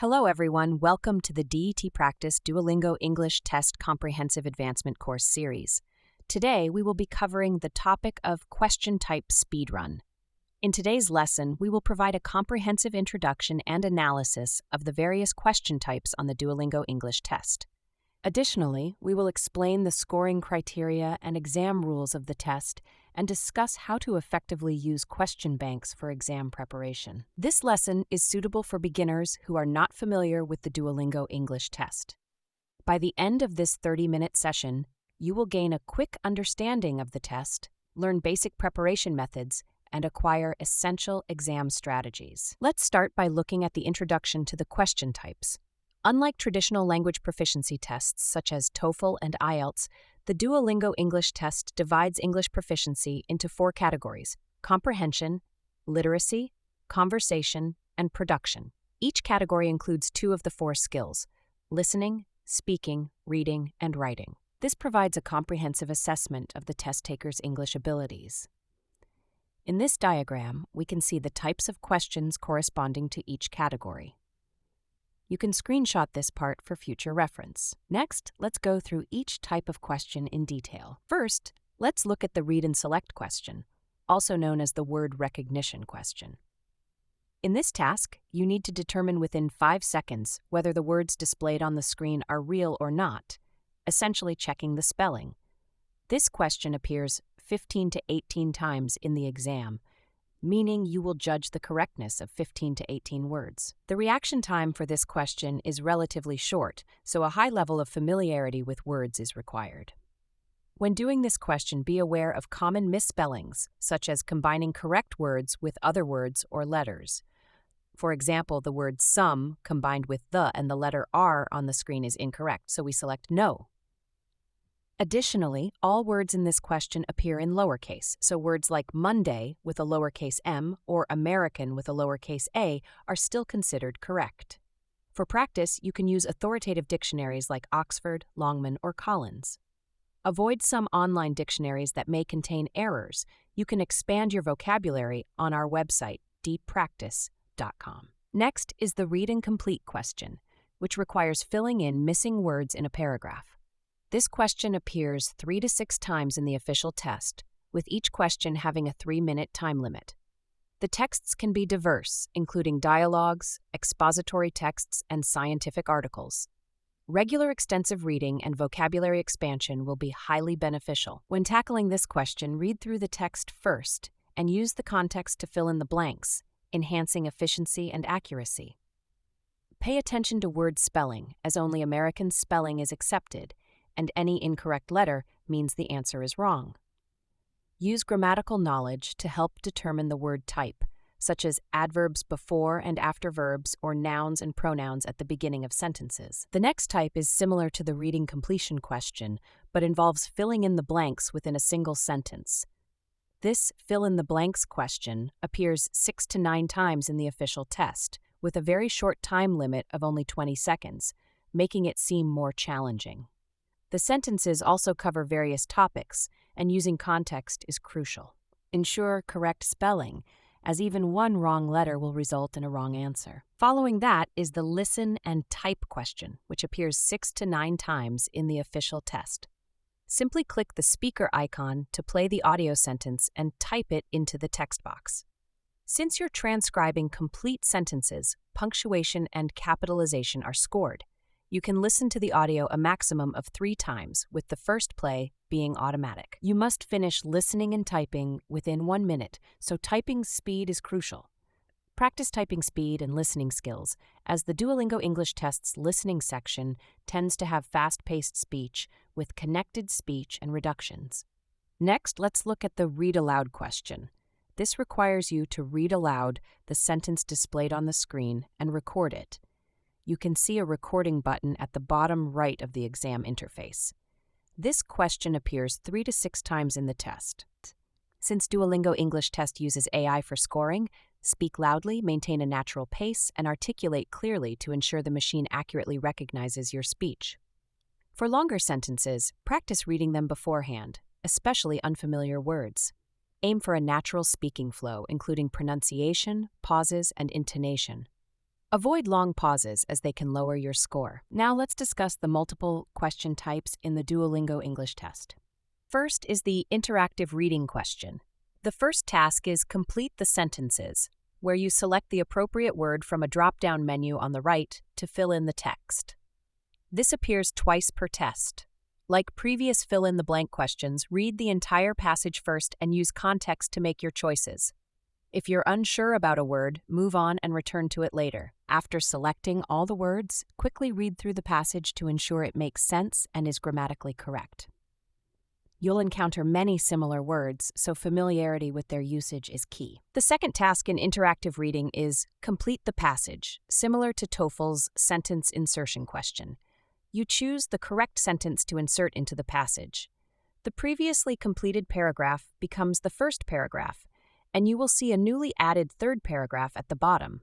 Hello everyone, welcome to the DET Practice Duolingo English Test Comprehensive Advancement Course Series. Today we will be covering the topic of question type speedrun. In today's lesson, we will provide a comprehensive introduction and analysis of the various question types on the Duolingo English Test. Additionally, we will explain the scoring criteria and exam rules of the test and discuss how to effectively use question banks for exam preparation. This lesson is suitable for beginners who are not familiar with the Duolingo English Test. By the end of this 30-minute session, you will gain a quick understanding of the test, learn basic preparation methods, and acquire essential exam strategies. Let's start by looking at the introduction to the question types. Unlike traditional language proficiency tests such as TOEFL and IELTS, the Duolingo English Test divides English proficiency into 4 categories: comprehension, literacy, conversation, and production. Each category includes 2 of the 4 skills: listening, speaking, reading, and writing. This provides a comprehensive assessment of the test taker's English abilities. In this diagram, we can see the types of questions corresponding to each category. You can screenshot this part for future reference. Next, let's go through each type of question in detail. First, let's look at the read and select question, also known as the word recognition question. In this task, you need to determine within 5 seconds whether the words displayed on the screen are real or not, essentially checking the spelling. This question appears 15 to 18 times in the exam, meaning you will judge the correctness of 15 to 18 words. The reaction time for this question is relatively short, so a high level of familiarity with words is required. When doing this question, be aware of common misspellings, such as combining correct words with other words or letters. For example, the word some combined with the and the letter R on the screen is incorrect, so we select no. Additionally, all words in this question appear in lowercase, so words like Monday with a lowercase m or American with a lowercase a are still considered correct. For practice, you can use authoritative dictionaries like Oxford, Longman, or Collins. Avoid some online dictionaries that may contain errors. You can expand your vocabulary on our website, dpractice.com. Next is the read and complete question, which requires filling in missing words in a paragraph. This question appears 3 to 6 times in the official test, with each question having a 3-minute time limit. The texts can be diverse, including dialogues, expository texts, and scientific articles. Regular extensive reading and vocabulary expansion will be highly beneficial. When tackling this question, read through the text first and use the context to fill in the blanks, enhancing efficiency and accuracy. Pay attention to word spelling, as only American spelling is accepted, and any incorrect letter means the answer is wrong. Use grammatical knowledge to help determine the word type, such as adverbs before and after verbs or nouns and pronouns at the beginning of sentences. The next type is similar to the reading completion question, but involves filling in the blanks within a single sentence. This fill-in-the-blanks question appears 6 to 9 times in the official test, with a very short time limit of only 20 seconds, making it seem more challenging. The sentences also cover various topics, and using context is crucial. Ensure correct spelling, as even one wrong letter will result in a wrong answer. Following that is the listen and type question, which appears 6 to 9 times in the official test. Simply click the speaker icon to play the audio sentence and type it into the text box. Since you're transcribing complete sentences, punctuation and capitalization are scored. You can listen to the audio a maximum of 3 times, with the first play being automatic. You must finish listening and typing within 1 minute, so typing speed is crucial. Practice typing speed and listening skills, as the Duolingo English Test's listening section tends to have fast-paced speech with connected speech and reductions. Next, let's look at the read aloud question. This requires you to read aloud the sentence displayed on the screen and record it. You can see a recording button at the bottom right of the exam interface. This question appears 3 to 6 times in the test. Since Duolingo English Test uses AI for scoring, speak loudly, maintain a natural pace, and articulate clearly to ensure the machine accurately recognizes your speech. For longer sentences, practice reading them beforehand, especially unfamiliar words. Aim for a natural speaking flow, including pronunciation, pauses, and intonation. Avoid long pauses as they can lower your score. Now let's discuss the multiple question types in the Duolingo English Test. First is the interactive reading question. The first task is complete the sentences, where you select the appropriate word from a drop-down menu on the right to fill in the text. This appears twice per test. Like previous fill-in-the-blank questions, read the entire passage first and use context to make your choices. If you're unsure about a word, move on and return to it later. After selecting all the words, quickly read through the passage to ensure it makes sense and is grammatically correct. You'll encounter many similar words, so familiarity with their usage is key. The second task in interactive reading is complete the passage, similar to TOEFL's sentence insertion question. You choose the correct sentence to insert into the passage. The previously completed paragraph becomes the first paragraph, and you will see a newly added third paragraph at the bottom.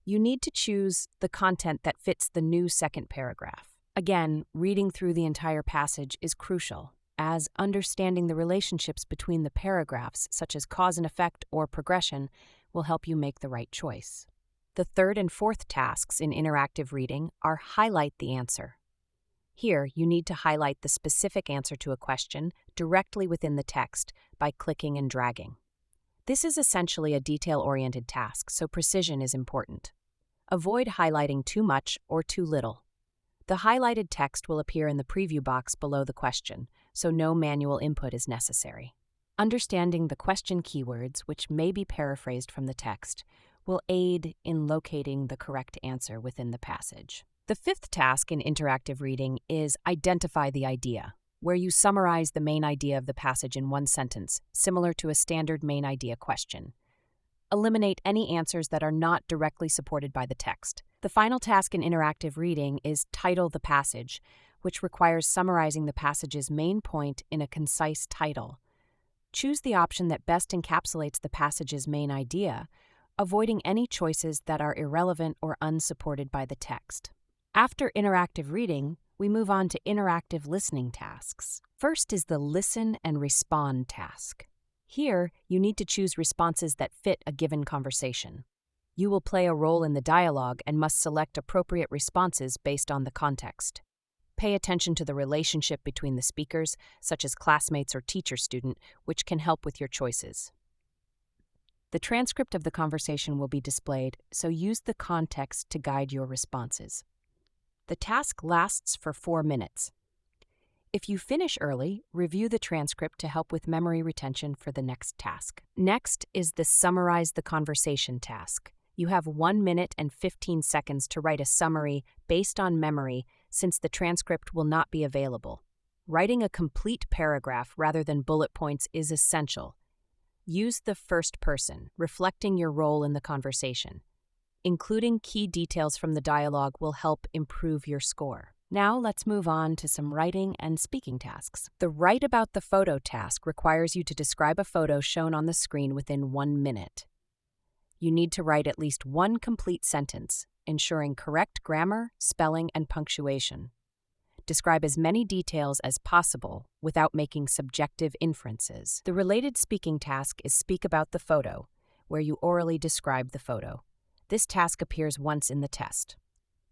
You need to choose the content that fits the new second paragraph. Again, reading through the entire passage is crucial, as understanding the relationships between the paragraphs, such as cause and effect or progression, will help you make the right choice. The third and fourth tasks in interactive reading are highlight the answer. Here, you need to highlight the specific answer to a question directly within the text by clicking and dragging. This is essentially a detail-oriented task, so precision is important. Avoid highlighting too much or too little. The highlighted text will appear in the preview box below the question, so no manual input is necessary. Understanding the question keywords, which may be paraphrased from the text, will aid in locating the correct answer within the passage. The fifth task in interactive reading is identify the idea, where you summarize the main idea of the passage in one sentence, similar to a standard main idea question. Eliminate any answers that are not directly supported by the text. The final task in interactive reading is title the passage, which requires summarizing the passage's main point in a concise title. Choose the option that best encapsulates the passage's main idea, avoiding any choices that are irrelevant or unsupported by the text. After interactive reading, we move on to interactive listening tasks. First is the listen and respond task. Here, you need to choose responses that fit a given conversation. You will play a role in the dialogue and must select appropriate responses based on the context. Pay attention to the relationship between the speakers, such as classmates or teacher-student, which can help with your choices. The transcript of the conversation will be displayed, so use the context to guide your responses. The task lasts for 4 minutes. If you finish early, review the transcript to help with memory retention for the next task. Next is the summarize the conversation task. You have 1 minute and 15 seconds to write a summary based on memory since the transcript will not be available. Writing a complete paragraph rather than bullet points is essential. Use the first person, reflecting your role in the conversation. Including key details from the dialogue will help improve your score. Now let's move on to some writing and speaking tasks. The Write About the Photo task requires you to describe a photo shown on the screen within 1 minute. You need to write at least one complete sentence, ensuring correct grammar, spelling, and punctuation. Describe as many details as possible without making subjective inferences. The related speaking task is Speak About the Photo, where you orally describe the photo. This task appears once in the test.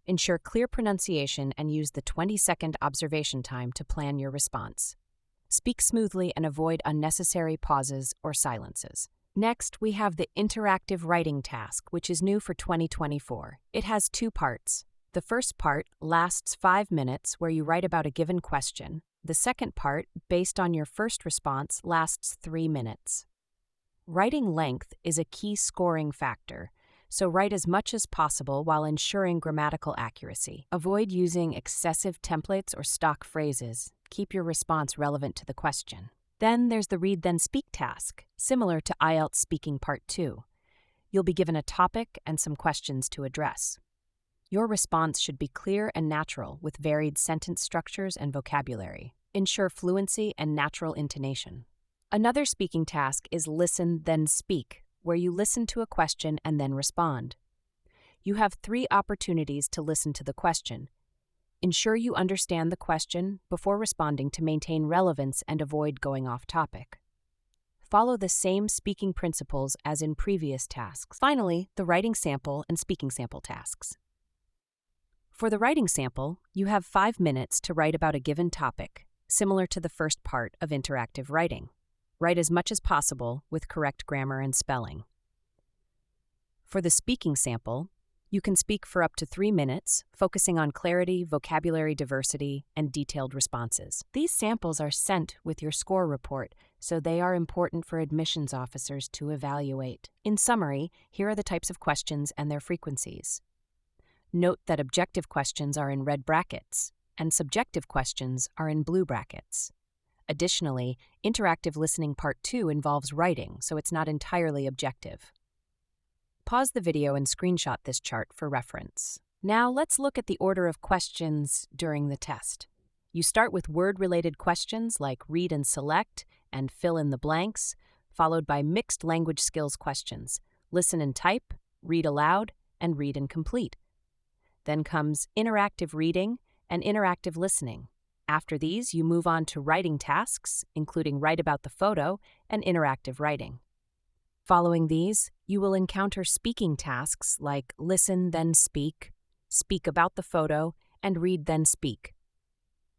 Ensure clear pronunciation and use the 20-second observation time to plan your response. Speak smoothly and avoid unnecessary pauses or silences. Next, we have the interactive writing task, which is new for 2024. It has 2 parts. The first part lasts 5 minutes, where you write about a given question. The second part, based on your first response, lasts 3 minutes. Writing length is a key scoring factor, so write as much as possible while ensuring grammatical accuracy. Avoid using excessive templates or stock phrases. Keep your response relevant to the question. Then there's the Read Then Speak task, similar to IELTS Speaking Part 2. You'll be given a topic and some questions to address. Your response should be clear and natural with varied sentence structures and vocabulary. Ensure fluency and natural intonation. Another speaking task is Listen Then Speak, where you listen to a question and then respond. You have 3 opportunities to listen to the question. Ensure you understand the question before responding to maintain relevance and avoid going off topic. Follow the same speaking principles as in previous tasks. Finally, the writing sample and speaking sample tasks. For the writing sample, you have 5 minutes to write about a given topic, similar to the first part of interactive writing. Write as much as possible with correct grammar and spelling. For the speaking sample, you can speak for up to 3 minutes, focusing on clarity, vocabulary diversity, and detailed responses. These samples are sent with your score report, so they are important for admissions officers to evaluate. In summary, here are the types of questions and their frequencies. Note that objective questions are in red brackets, and subjective questions are in blue brackets. Additionally, interactive listening part 2 involves writing, so it's not entirely objective. Pause the video and screenshot this chart for reference. Now let's look at the order of questions during the test. You start with word-related questions like read and select and fill in the blanks, followed by mixed language skills questions, listen and type, read aloud, and read and complete. Then comes interactive reading and interactive listening. After these, you move on to writing tasks, including write about the photo and interactive writing. Following these, you will encounter speaking tasks like listen then speak, speak about the photo, and read then speak.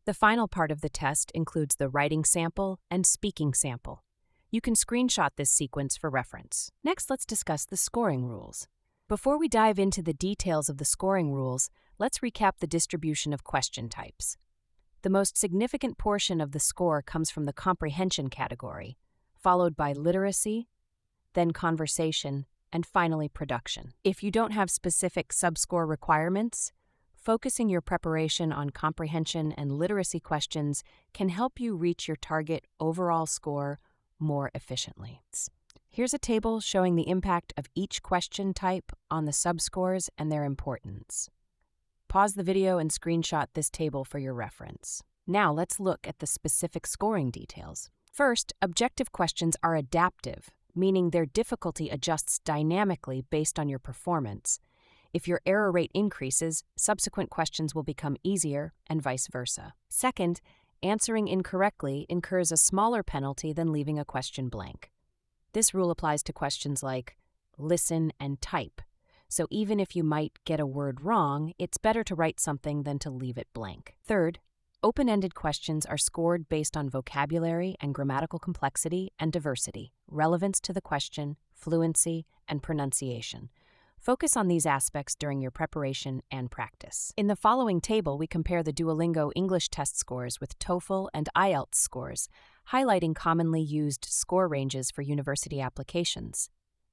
The final part of the test includes the writing sample and speaking sample. You can screenshot this sequence for reference. Next, let's discuss the scoring rules. Before we dive into the details of the scoring rules, let's recap the distribution of question types. The most significant portion of the score comes from the comprehension category, followed by literacy, then conversation, and finally production. If you don't have specific subscore requirements, focusing your preparation on comprehension and literacy questions can help you reach your target overall score more efficiently. Here's a table showing the impact of each question type on the subscores and their importance. Pause the video and screenshot this table for your reference. Now let's look at the specific scoring details. First, objective questions are adaptive, meaning their difficulty adjusts dynamically based on your performance. If your error rate increases, subsequent questions will become easier and vice versa. Second, answering incorrectly incurs a smaller penalty than leaving a question blank. This rule applies to questions like listen and type. So even if you might get a word wrong, it's better to write something than to leave it blank. Third, open-ended questions are scored based on vocabulary and grammatical complexity and diversity, relevance to the question, fluency, and pronunciation. Focus on these aspects during your preparation and practice. In the following table, we compare the Duolingo English Test scores with TOEFL and IELTS scores, highlighting commonly used score ranges for university applications.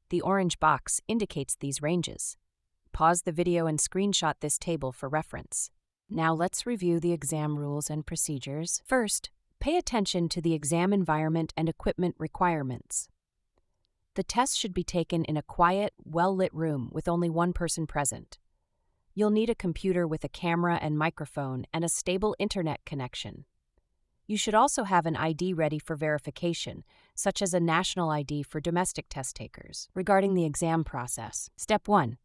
The orange box indicates these ranges. Pause the video and screenshot this table for reference. Now let's review the exam rules and procedures. First, pay attention to the exam environment and equipment requirements. The test should be taken in a quiet, well-lit room with only one person present. You'll need a computer with a camera and microphone and a stable internet connection. You should also have an ID ready for verification, such as a national ID for domestic test takers. Regarding the exam process, Step 1.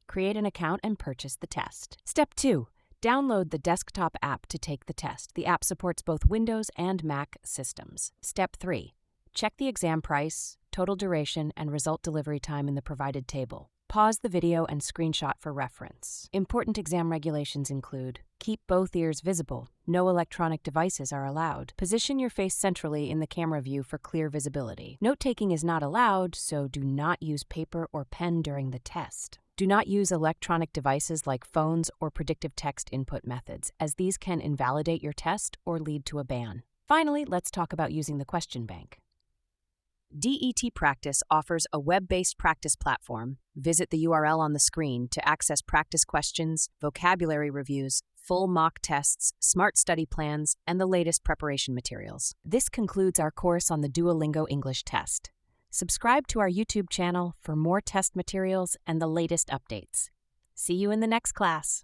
Create an account and purchase the test. Step 2. Download the desktop app to take the test. The app supports both Windows and Mac systems. Step 3. Check the exam price, total duration, and result delivery time in the provided table. Pause the video and screenshot for reference. Important exam regulations include: keep both ears visible. No electronic devices are allowed. Position your face centrally in the camera view for clear visibility. Note-taking is not allowed, so do not use paper or pen during the test. Do not use electronic devices like phones or predictive text input methods, as these can invalidate your test or lead to a ban. Finally, let's talk about using the question bank. DET Practice offers a web-based practice platform. Visit the URL on the screen to access practice questions, vocabulary reviews, full mock tests, smart study plans, and the latest preparation materials. This concludes our course on the Duolingo English Test. Subscribe to our YouTube channel for more test materials and the latest updates. See you in the next class.